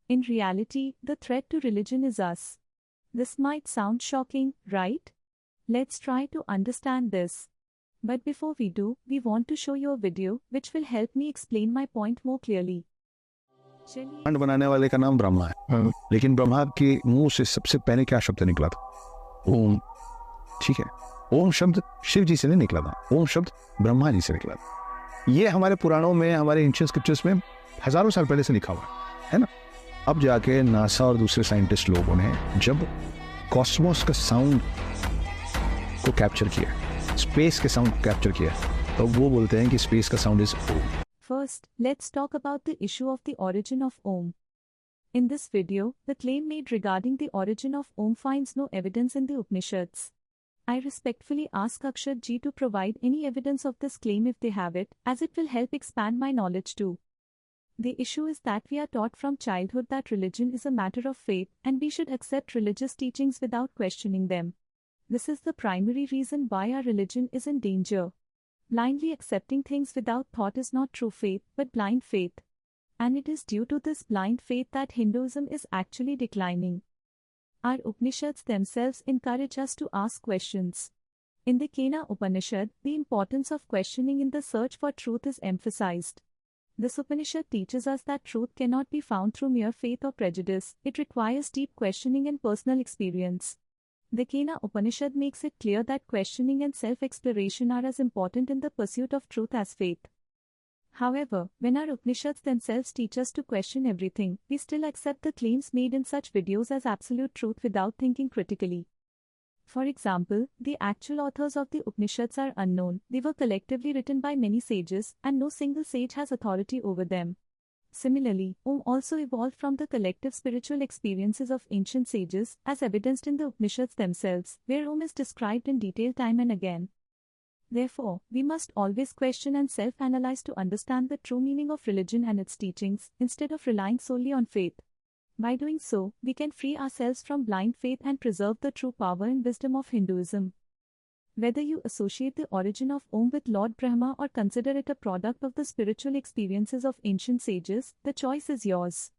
In reality, the threat to religion is us. This might sound shocking, right? Let's try to understand this. But before we do, we want to show you a video which will help me explain my point more clearly. ब्रह्मांड बनाने वाले का नाम ब्रह्मा है, लेकिन ब्रह्मा के मुंह से सबसे पहले क्या शब्द निकला था? ओम। ठीक है, ओम शब्द शिव जी से नहीं निकला था, ओम शब्द ब्रह्मा जी से निकला था। ये हमारे पुराणों में, हमारे एंशिएंट स्क्रिप्चर्स में हजारों साल पहले से लिखा हुआ है ना। अब जाके नासा और दूसरे साइंटिस्ट लोगों ने जब कॉस्मोस का साउंड को कैप्चर किया, स्पेस के साउंड को कैप्चर किया, तो वो बोलते हैं कि स्पेस का sound is Om. First, let's talk about the issue of the origin of Om. In this video, the claim made regarding the origin of Om finds no evidence in the Upanishads. I respectfully ask Akshat ji to provide any evidence of this claim if they have it, as it will help expand my knowledge too. The issue is that we are taught from childhood that religion is a matter of faith and we should accept religious teachings without questioning them. This is the primary reason why our religion is in danger. Blindly accepting things without thought is not true faith, but blind faith. And it is due to this blind faith that Hinduism is actually declining. Our Upanishads themselves encourage us to ask questions. In the Kena Upanishad, the importance of questioning in the search for truth is emphasized. This Upanishad teaches us that truth cannot be found through mere faith or prejudice, it requires deep questioning and personal experience. The Kena Upanishad makes it clear that questioning and self-exploration are as important in the pursuit of truth as faith. However, when our Upanishads themselves teach us to question everything, we still accept the claims made in such videos as absolute truth without thinking critically. For example, the actual authors of the Upanishads are unknown, they were collectively written by many sages, and no single sage has authority over them. Similarly, Om also evolved from the collective spiritual experiences of ancient sages, as evidenced in the Upanishads themselves, where Om is described in detail time and again. Therefore, we must always question and self-analyze to understand the true meaning of religion and its teachings, instead of relying solely on faith. By doing so, we can free ourselves from blind faith and preserve the true power and wisdom of Hinduism. Whether you associate the origin of Om with Lord Brahma or consider it a product of the spiritual experiences of ancient sages, the choice is yours.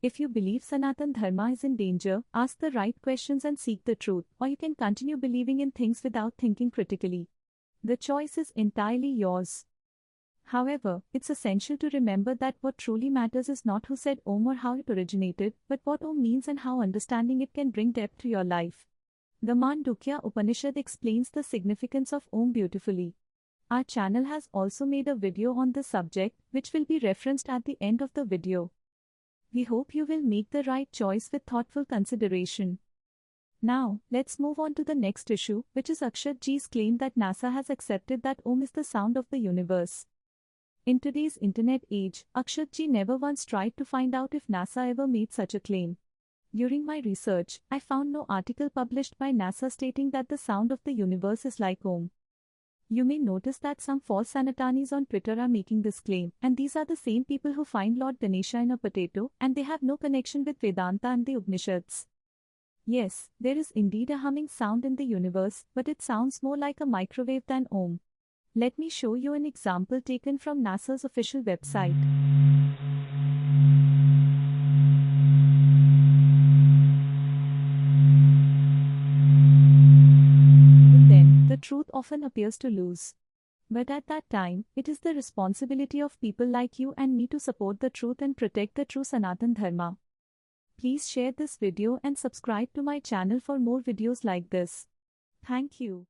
If you believe Sanatan Dharma is in danger, ask the right questions and seek the truth, or you can continue believing in things without thinking critically. The choice is entirely yours. However, it's essential to remember that what truly matters is not who said Om or how it originated, but what Om means and how understanding it can bring depth to your life. The Mandukya Upanishad explains the significance of Om beautifully. Our channel has also made a video on this subject, which will be referenced at the end of the video. We hope you will make the right choice with thoughtful consideration. Now, let's move on to the next issue, which is Akshat ji's claim that NASA has accepted that Om is the sound of the universe. In today's internet age, Akshat ji never once tried to find out if NASA ever made such a claim. During my research, I found no article published by NASA stating that the sound of the universe is like Om. You may notice that some false Sanatanis on Twitter are making this claim, and these are the same people who find Lord Ganesha in a potato, and they have no connection with Vedanta and the Upanishads. Yes, there is indeed a humming sound in the universe, but it sounds more like a microwave than Om. Let me show you an example taken from NASA's official website. The truth often appears to lose. But at that time, it is the responsibility of people like you and me to support the truth and protect the true Sanatan Dharma. Please share this video and subscribe to my channel for more videos like this. Thank you.